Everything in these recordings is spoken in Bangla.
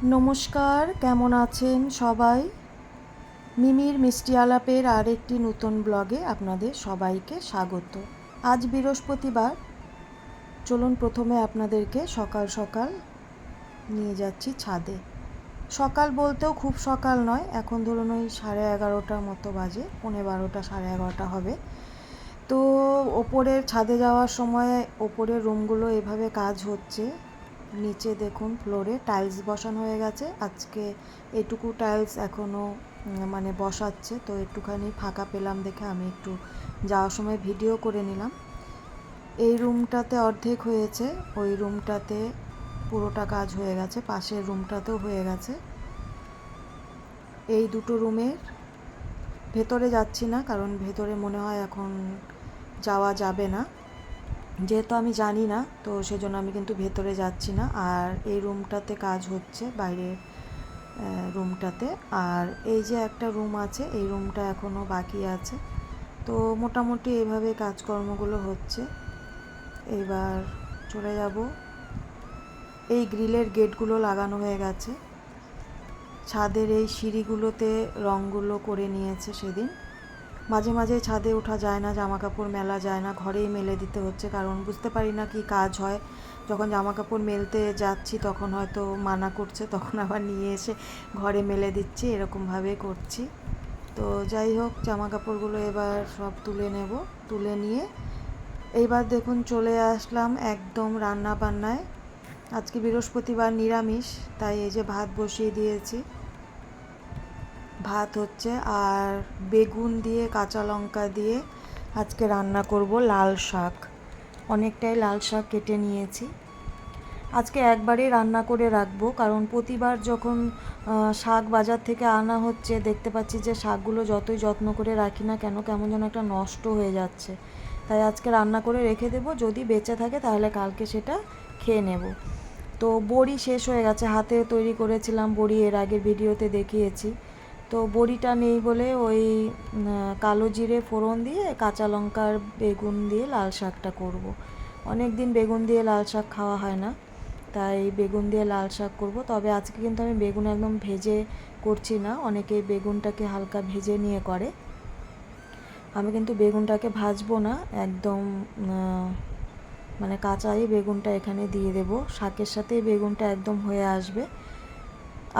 নমস্কার, কেমন আছেন সবাই? মিমির মিষ্টি আলাপের আরেকটি নতুন ব্লগে আপনাদের সবাইকে স্বাগত। আজ বৃহস্পতিবার। চলুন প্রথমে আপনাদেরকে সকাল সকাল নিয়ে যাচ্ছি ছাদে। সকাল বলতেও খুব সকাল নয়, এখন ধরুন ওই 11:30 মতো বাজে, 11:15 11:30 হবে। তো ওপরের ছাদে যাওয়ার সময় ওপরের রুমগুলো এভাবে কাজ হচ্ছে। নিচে দেখুন ফ্লোরে টাইলস বসানো হয়ে গেছে। আজকে এটুকু টাইলস এখনও বসাচ্ছে, তো একটুখানি ফাঁকা পেলাম দেখে আমি একটু যাওয়ার সময় ভিডিও করে নিলাম। এই রুমটাতে অর্ধেক হয়েছে, ওই রুমটাতে পুরোটা কাজ হয়ে গেছে, পাশের রুমটাতেও হয়ে গেছে। এই দুটো রুমের ভেতরে যাচ্ছি না, কারণ ভেতরে মনে হয় এখন যাওয়া যাবে না, যেহেতু আমি জানি না, তো সেজন্য আমি কিন্তু ভেতরে যাচ্ছি না। আর এই রুমটাতে কাজ হচ্ছে, বাইরের রুমটাতে। আর এই যে একটা রুম আছে, এই রুমটা এখনও বাকি আছে। তো মোটামুটি এইভাবে কাজকর্মগুলো হচ্ছে। এবার চলে যাব। এই গ্রিলের গেটগুলো লাগানো হয়ে গেছে। ছাদের এই সিঁড়িগুলোতে রঙগুলো করে নিয়েছে সেদিন। মাঝে মাঝে ছাদে ওঠা যায় না, জামা কাপড় মেলা যায় না, ঘরেই মেলে দিতে হচ্ছে, কারণ বুঝতে পারি না কি কাজ হয়। যখন জামা কাপড় মেলতে যাচ্ছি তখন হয়তো মানা করছে, তখন আবার নিয়ে এসে ঘরে মেলে দিচ্ছি, এরকমভাবে করছি। তো যাই হোক, জামা কাপড়গুলো এবার সব তুলে নেব। তুলে নিয়ে এইবার দেখুন চলে আসলাম একদম রান্না বান্নায়। আজকে বৃহস্পতিবার, নিরামিষ, তাই এই যে ভাত বসিয়ে দিয়েছি। ভাত হচ্ছে, আর বেগুন দিয়ে কাঁচা লঙ্কা দিয়ে আজকে রান্না করব লাল শাক। অনেকটাই লাল শাক কেটে নিয়েছি। আজকে একবারেই রান্না করে রাখবো, কারণ প্রতিবার যখন শাক বাজার থেকে আনা হচ্ছে দেখতে পাচ্ছি যে শাকগুলো যতই যত্ন করে রাখি না কেন কেমন যেন একটা নষ্ট হয়ে যাচ্ছে। তাই আজকে রান্না করে রেখে দেবো, যদি বেঁচে থাকে তাহলে কালকে সেটা খেয়ে নেব। তো বড়ি শেষ হয়ে গেছে, হাতে তৈরি করেছিলাম বড়ি, এর আগের ভিডিওতে দেখিয়েছি। তো বড়িটা নেই বলে ওই কালো জিরে ফোড়ন দিয়ে কাঁচা লঙ্কার বেগুন দিয়ে লাল শাকটা করব। অনেক দিন বেগুন দিয়ে লাল শাক খাওয়া হয় না, তাই বেগুন দিয়ে লাল শাক করব। তবে আজকে কিন্তু আমি বেগুন একদম ভেজে করছি না, অনেকে বেগুনটাকে হালকা ভেজে নিয়ে করে। আমি কিন্তু বেগুনটাকে ভাজবো না, একদম কাঁচাই বেগুনটা এখানে দিয়ে দেব। শাকের সাথেই বেগুনটা একদম হয়ে আসবে।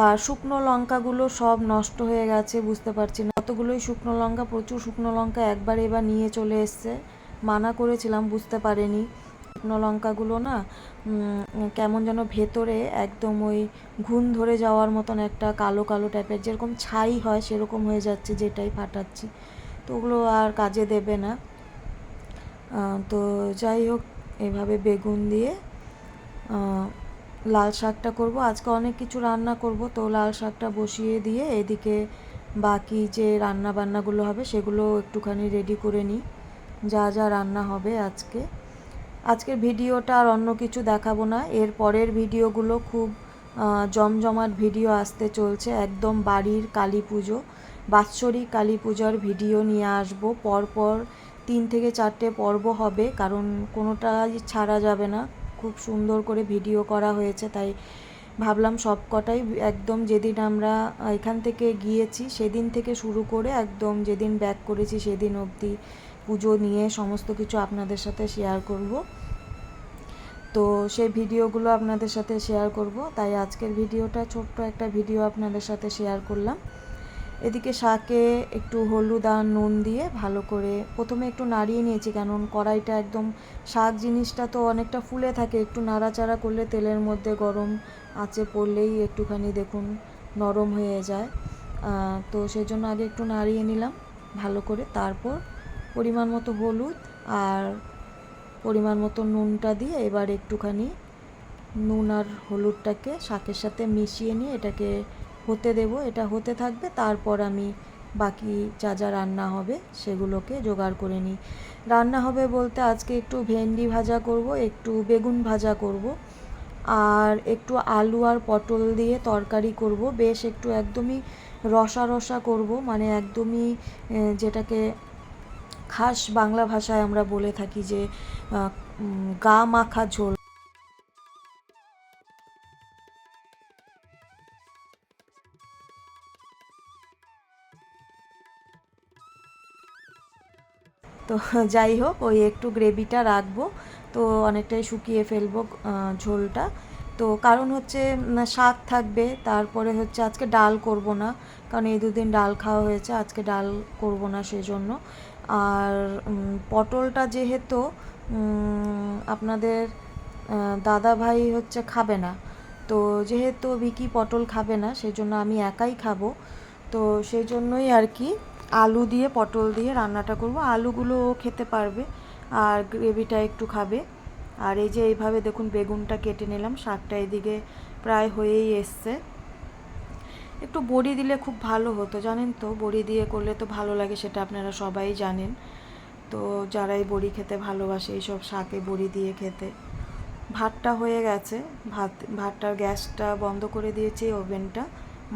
আর শুকনো লঙ্কাগুলো সব নষ্ট হয়ে গেছে, বুঝতে পারছি না কতগুলোই শুকনো লঙ্কা, প্রচুর শুকনো লঙ্কা একবার এবার নিয়ে চলে এসছে। মানা করেছিলাম, বুঝতে পারেনি। শুকনো লঙ্কাগুলো না কেমন যেন ভেতরে একদম ওই ঘুণ ধরে যাওয়ার মতন একটা কালো কালো টাইপের, যেরকম ছাই হয় সেরকম হয়ে যাচ্ছে, যেটাই ফাটাচ্ছি। তো ওগুলো আর কাজে দেবে না। তো যাই হোক, এভাবে বেগুন দিয়ে লাল শাকটা করব। আজকে অনেক কিছু রান্না করব, তো লাল শাকটা বসিয়ে দিয়ে এদিকে বাকি যে রান্না বান্নাগুলো হবে সেগুলো একটুখানি রেডি করে নিই, যা যা রান্না হবে আজকে। আজকের ভিডিওটা আর অন্য কিছু দেখাবো না, এর পরের ভিডিওগুলো খুব জমজমাট ভিডিও আসতে চলছে। একদম বাড়ির কালী পুজো, বাৎসরিক কালী পূজার ভিডিও নিয়ে আসবো। পরপর 3 থেকে 4টে পর্ব হবে, কারণ কোনোটাই ছাড়া যাবে না। খুব সুন্দর করে ভিডিও করা হয়েছে, তাই ভাবলাম সব কটাই একদম যেদিন আমরা এখান থেকে গিয়েছি সেদিন থেকে শুরু করে একদম যেদিন ব্যাক করেছি সেদিন অবধি পুজো নিয়ে সমস্ত কিছু আপনাদের সাথে শেয়ার করব। তো সেই ভিডিওগুলো আপনাদের সাথে শেয়ার করব, তাই আজকের ভিডিওটা ছোট্ট একটা ভিডিও আপনাদের সাথে শেয়ার করলাম। এদিকে শাকে একটু হলুদ আর নুন দিয়ে ভালো করে প্রথমে একটু নাড়িয়ে নিয়েছি, কারণ কড়াইটা একদম শাক জিনিসটা তো অনেকটা ফুলে থাকে, একটু নাড়াচাড়া করলে তেলের মধ্যে গরম আঁচে পড়লেই একটুখানি দেখুন নরম হয়ে যায়। তো সেই জন্য আগে একটু নাড়িয়ে নিলাম ভালো করে, তারপর পরিমাণ মতো হলুদ আর পরিমাণ মতো নুনটা দিয়ে এবার একটুখানি নুন আর হলুদটাকে শাকের সাথে মিশিয়ে নিয়ে এটাকে হতে দেব। এটা হতে থাকবে, তারপর আমি বাকি যা যা রান্না হবে সেগুলোকে জোগাড় করে নিই। রান্না হবে বলতে আজকে একটু ভেন্ডি ভাজা করব, একটু বেগুন ভাজা করব, আর একটু আলু আর পটল দিয়ে তরকারি করব। বেশ একটু একদমই রসা রসা করব, একদমই যেটাকে খাস বাংলা ভাষায় আমরা বলে থাকি যে গা মাখা ঝোল। তো যাই হোক, ওই একটু গ্রেভিটা রাখবো, তো অনেকটাই শুকিয়ে ফেলবো ঝোলটা। তো কারণ হচ্ছে শাক থাকবে, তারপরে হচ্ছে আজকে ডাল করব না, কারণ এই দুদিন ডাল খাওয়া হয়েছে, আজকে ডাল করব না সেজন্য। আর পটলটা যেহেতু আপনাদের দাদা ভাই হচ্ছে খাবে না, তো যেহেতু বিকি পটল খাবে না সেজন্য আমি একাই খাবো, তো সেই জন্যই আর কি আলু দিয়ে পটল দিয়ে রান্নাটা করব। আলুগুলো ও খেতে পারবে আর গ্রেভিটা একটু খাবে। আর এই যে এইভাবে দেখুন বেগুনটা কেটে নিলাম, শাকটা এদিকে প্রায় হয়েই এসছে। একটু বড়ি দিলে খুব ভালো হতো জানেন তো, বড়ি দিয়ে করলে তো ভালো লাগে, সেটা আপনারা সবাই জানেন। তো যারাই বড়ি খেতে ভালোবাসে এইসব শাকে বড়ি দিয়ে খেতে। ভাতটা হয়ে গেছে, ভাতটার গ্যাসটা বন্ধ করে দিয়েছি, ওভেনটা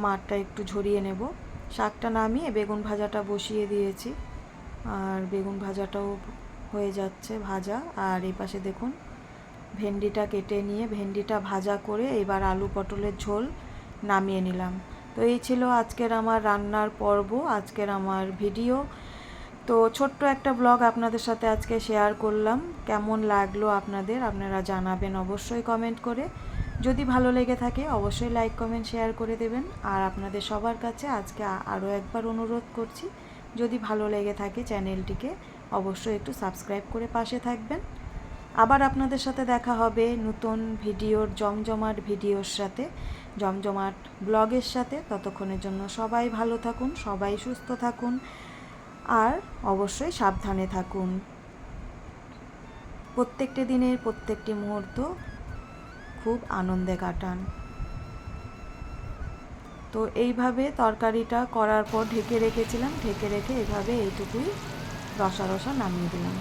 মাঠটা একটু ঝরিয়ে নেব। শাকটা নামিয়ে বেগুন ভাজাটা বসিয়ে দিয়েছি, আর বেগুন ভাজাটাও হয়ে যাচ্ছে ভাজা। আর এই পাশে দেখুন ভেন্ডিটা কেটে নিয়ে ভেন্ডিটা ভাজা করে এবার আলু পটলের ঝোল নামিয়ে নিলাম। তো এই ছিল আজকের আমার রান্নার পর্ব, আজকের আমার ভিডিও। তো ছোট্ট একটা ব্লগ আপনাদের সাথে আজকে শেয়ার করলাম। কেমন লাগলো আপনাদের, আপনারা জানাবেন অবশ্যই কমেন্ট করে। যদি ভালো লেগে থাকে অবশ্যই লাইক কমেন্ট শেয়ার করে দেবেন। আর আপনাদের সবার কাছে আজকে আরও একবার অনুরোধ করছি, যদি ভালো লেগে থাকে চ্যানেলটিকে অবশ্যই একটু সাবস্ক্রাইব করে পাশে থাকবেন। আবার আপনাদের সাথে দেখা হবে নতুন ভিডিওর, জমজমাট ভিডিওর সাথে, জমজমাট ব্লগের সাথে। ততক্ষণের জন্য সবাই ভালো থাকুন, সবাই সুস্থ থাকুন, আর অবশ্যই সাবধানে থাকুন। প্রত্যেকটি দিনের প্রত্যেকটি মুহূর্ত খুব আনন্দে কাটান। তো এইভাবে তরকারিটা করার পর ঢেকে রেখেছিলাম, ঢেকে রেখে এভাবে এইটুকুই রসা রসা নামিয়ে দিলাম।